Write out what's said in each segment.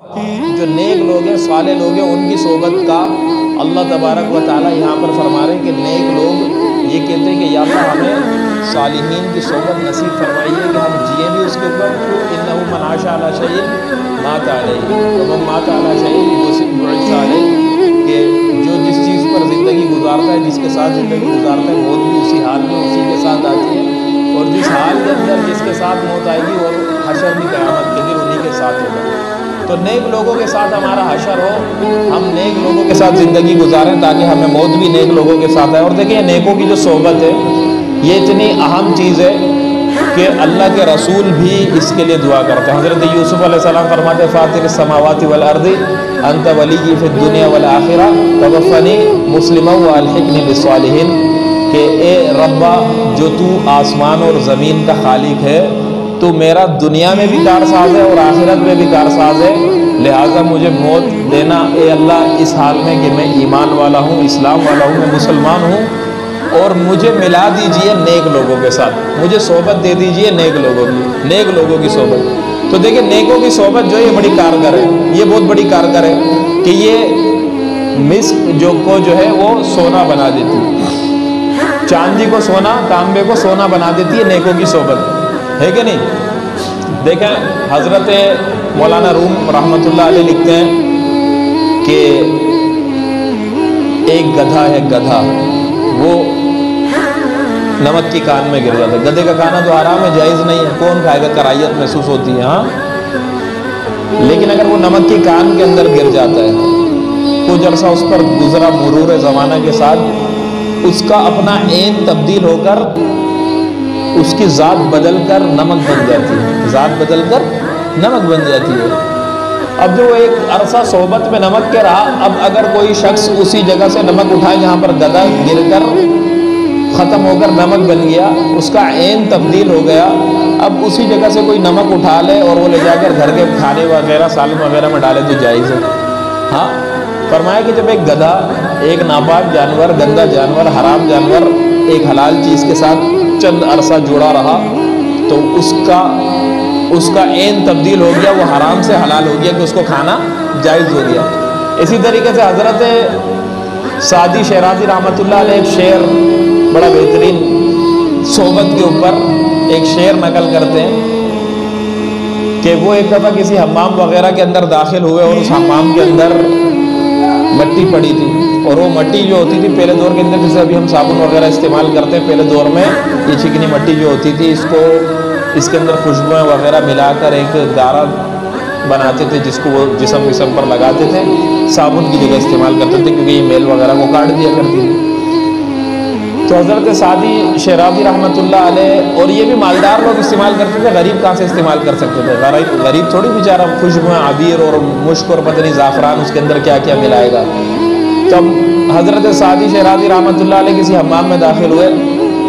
جو نیک لوگ ہیں، صالح لوگ ہیں، ان کی صحبت کا اللہ تبارک و تعالیٰ یہاں پر فرما رہے ہیں کہ نیک لوگ یہ کہتے ہیں کہ یا اللہ ہمیں صالحین کی صحبت نصیب فرمائیے کہ ہم جئیں بھی اس کے اوپر۔ انہ من عاش علی شیء مات علیہ ومن مات علی شیء بعث علیہ، کہ جو جس چیز پر زندگی گزارتا ہے، جس کے ساتھ زندگی گزارتا ہے، موت بھی اسی حال میں اسی کے ساتھ آتی ہے، اور جس حال کے اندر جس کے ساتھ موت آئے گی اور حشر بھی قیامت کے دن انہی کے ساتھ ہوگا۔ تو نیک لوگوں کے ساتھ ہمارا حشر ہو، ہم نیک لوگوں کے ساتھ زندگی گزاریں تاکہ ہمیں موت بھی نیک لوگوں کے ساتھ آئے۔ اور دیکھیں نیکوں کی جو صحبت ہے یہ اتنی اہم چیز ہے کہ اللہ کے رسول بھی اس کے لیے دعا کرتے ہیں۔ حضرت یوسف علیہ السلام فرماتے ہیں فاطر السماوات والارض انت ولی فی الدنیا والآخرہ توفنی مسلما والحقنی بالصالحین، کہ اے ربا جو تو آسمان اور زمین کا خالق ہے، تو میرا دنیا میں بھی کارساز ہے اور آخرت میں بھی کارساز ہے، لہٰذا مجھے موت دینا اے اللہ اس حال میں کہ میں ایمان والا ہوں، اسلام والا ہوں، میں مسلمان ہوں، اور مجھے ملا دیجئے نیک لوگوں کے ساتھ، مجھے صحبت دے دیجئے نیک لوگوں کی صحبت۔ تو دیکھیں نیکوں کی صحبت جو ہے یہ بڑی کارگر ہے، یہ بہت بڑی کارگر ہے کہ یہ مسک جو ہے وہ سونا بنا دیتی ہے، چاندی کو سونا، تانبے کو سونا بنا دیتی ہے نیکوں کی صحبت، ہے کہ نہیں؟ دیکھیں حضرت مولانا روم رحمۃ اللہ علیہ لکھتے ہیں کہ ایک گدھا ہے، گدھا وہ نمک کی کان میں گر جاتا ہے۔ گدھے کا کھانا تو حرام ہے، جائز نہیں ہے، کون کھائے گا، کراہیت محسوس ہوتی ہے، ہاں، لیکن اگر وہ نمک کی کان کے اندر گر جاتا ہے، کچھ عرصہ اس پر گزرا مرور زمانہ کے ساتھ، اس کا اپنا عین تبدیل ہو کر اس کی ذات بدل کر نمک بن جاتی ہے، ذات بدل کر نمک بن جاتی ہے۔ اب جو ایک عرصہ صحبت میں نمک کے رہا، اب اگر کوئی شخص اسی جگہ سے نمک اٹھائے جہاں پر گدھا گر کر ختم ہو کر نمک بن گیا، اس کا عین تبدیل ہو گیا، اب اسی جگہ سے کوئی نمک اٹھا لے اور وہ لے جا کر گھر کے کھانے وغیرہ سالن وغیرہ میں ڈالے تو جائز ہے، ہاں۔ فرمایا کہ جب ایک گدھا، ایک ناپاک جانور، گندا جانور، حرام جانور ایک حلال چیز کے ساتھ چند عرصہ جڑا رہا تو اس کا عین تبدیل ہو گیا، وہ حرام سے حلال ہو گیا کہ اس کو کھانا جائز ہو گیا۔ اسی طریقے سے حضرت سعدی شیرازی رحمۃ اللہ علیہ ایک شعر، بڑا بہترین صحبت کے اوپر ایک شعر نقل کرتے ہیں کہ وہ ایک دفعہ کسی حمام وغیرہ کے اندر داخل ہوئے اور اس حمام کے اندر مٹی پڑی تھی، اور وہ مٹی جو ہوتی تھی پہلے دور کے اندر، جیسے ابھی ہم صابن وغیرہ استعمال کرتے ہیں، پہلے دور میں یہ چکنی مٹی جو ہوتی تھی اس کے اندر خوشبوئیں وغیرہ ملا کر ایک گارا بناتے تھے جس کو وہ جسم پر لگاتے تھے، صابن کی جگہ استعمال کرتے تھے کیونکہ یہ میل وغیرہ کو کاٹ دیا کرتی تھی۔ تو حضرت سعدی شیرازی رحمۃ اللہ علیہ، اور یہ بھی مالدار لوگ استعمال کرتے تھے، غریب کہاں سے استعمال کر سکتے تھے، غریب تھوڑی بیچارہ خوشبوئیں، عبیر اور مشک اور پتہ نہیں زعفران اس کے اندر کیا کیا ملائے گا۔ تب حضرت سعدی شیرازی رحمۃ اللہ علیہ کسی حمام میں داخل ہوئے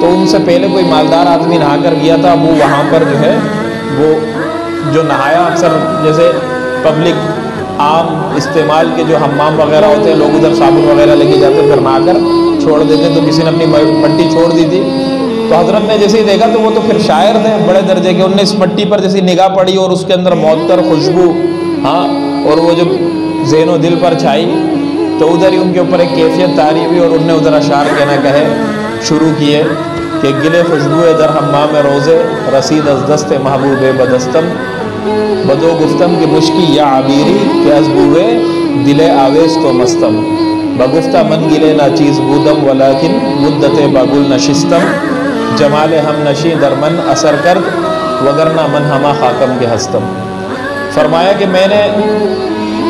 تو ان سے پہلے کوئی مالدار آدمی نہا کر گیا تھا، وہ وہاں پر جو ہے وہ جو نہایا، اکثر جیسے پبلک عام استعمال کے جو حمام وغیرہ ہوتے ہیں لوگ ادھر صابن وغیرہ لے کے جاتے ہیں، پھر نہا کر چھوڑ دیتے، تو کسی نے اپنی مٹی چھوڑ دی تھی، تو حضرت نے جیسے ہی دیکھا تو وہ تو پھر شاعر تھے بڑے درجے کے، انہوں نے اس مٹی پر جیسی نگاہ پڑی اور اس کے اندر معطر خوشبو، ہاں، اور وہ جو ذہن و دل پر چھائی، تو ادھر ہی ان کے اوپر ایک کیفیت طاری ہوئی اور انہوں نے ادھر اشعار کہنا کہے شروع کیے کہ گلے خوشبوئے در حمام روزے رسید از دست محبوب بدستم، بدو گفتم کہ مشکی یا عبیری کہ از بوئے دل آویز تو مستم، بگفتہ من گلے نہ چیز بودم ولیکن مدت باگل نشستم، جمال ہم نشی در من اثر کرد وگرنہ من ہما خاکم کے ہستم۔ فرمایا کہ میں نے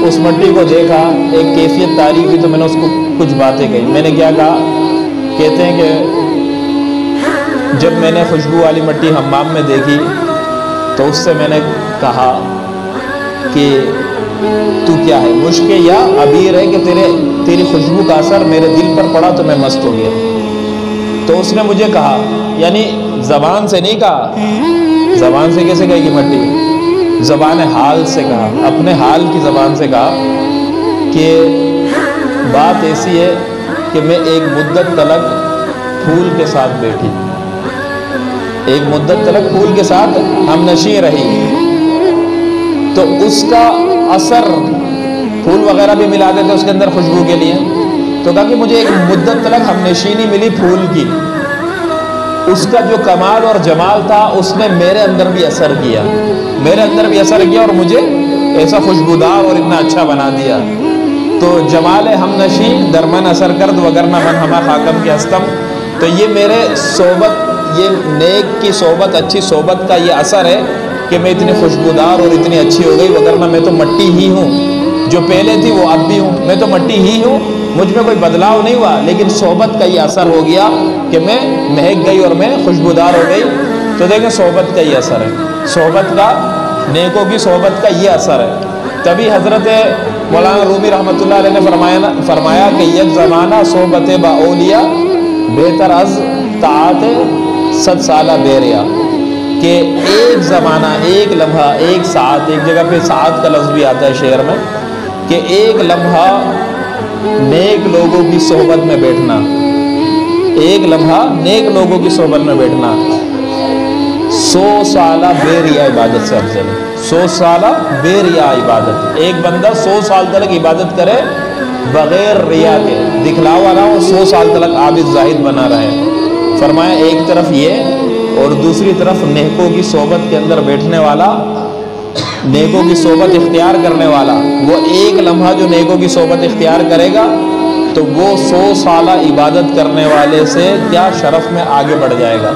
اس مٹی کو دیکھا، ایک کیفیت تعریف ہوئی تو میں نے اس کو کچھ باتیں کہی۔ میں نے کیا کہا؟ کہتے ہیں کہ جب میں نے خوشبو والی مٹی حمام میں دیکھی تو اس سے میں نے کہا کہ تو کیا ہے، مشک یا عبیر ہے کہ تیری خوشبو کا اثر میرے دل پر پڑا تو میں مست ہو گیا۔ تو اس نے مجھے کہا، یعنی زبان سے نہیں کہا، زبان سے کیسے کہے گی مٹی، زبان حال سے کہا، اپنے حال کی زبان سے کہا کہ بات ایسی ہے کہ میں ایک مدت تلک پھول کے ساتھ بیٹھی، ایک مدت تلک پھول کے ساتھ ہم نشیں رہی، تو اس کا اثر پھول وغیرہ بھی ملاتے تھے اس کے اندر خوشبو کے لیے. تو کہا کہ مجھے ایک مدت تک ہم نشینی ملی پھول کی، اس کا جو کمال اور جمال تھا اس نے میرے اندر بھی اثر کیا، میرے اندر بھی اثر کیا اور مجھے ایسا خوشبودار اور اتنا اچھا بنا دیا. تو جمال ہم نشی درمن اثر کرد وگرنہ من ہما خاکم کے ہستم. تو یہ میرے صحبت، یہ نیک کی صحبت، اچھی صحبت کا یہ اثر ہے کہ میں اتنی خوشبودار اور اتنی اچھی ہو گئی، وگرنہ میں تو مٹی ہی ہوں. جو پہلے تھی وہ اب بھی ہوں، میں تو مٹی ہی ہوں، مجھ میں کوئی بدلاؤ نہیں ہوا، لیکن صحبت کا یہ اثر ہو گیا کہ میں مہک گئی اور میں خوشبودار ہو گئی. تو دیکھیں صحبت کا یہ اثر ہے، صحبت کا، نیکوں کی صحبت کا یہ اثر ہے. تبھی حضرت مولانا رومی رحمۃ اللہ علیہ نے فرمایا کہ یک زمانہ صحبت با اولیاء بہتر از طاعت 100 سالہ بیریا. کہ ایک زمانہ، ایک لمحہ، ایک ساعت، ایک جگہ پہ ساعت کا لفظ بھی آتا ہے شعر میں، کہ ایک لمحہ نیک لوگوں کی صحبت میں بیٹھنا، ایک لمحہ نیک لوگوں کی صحبت میں بیٹھنا 100 سالہ بے ریا عبادت سے افضل ہے. 100 سالہ بے ریا عبادت، ایک بندہ 100 سال تک عبادت کرے بغیر ریا کے، دکھلاوا نہ ہو، 100 سال تک عابد زاہد بنا رہے. فرمایا ایک طرف یہ اور دوسری طرف نیکوں کی صحبت کے اندر بیٹھنے والا، نیکوں کی صحبت اختیار کرنے والا، وہ ایک لمحہ جو نیکوں کی صحبت اختیار کرے گا تو وہ 100 سالہ عبادت کرنے والے سے کیا شرف میں آگے بڑھ جائے گا.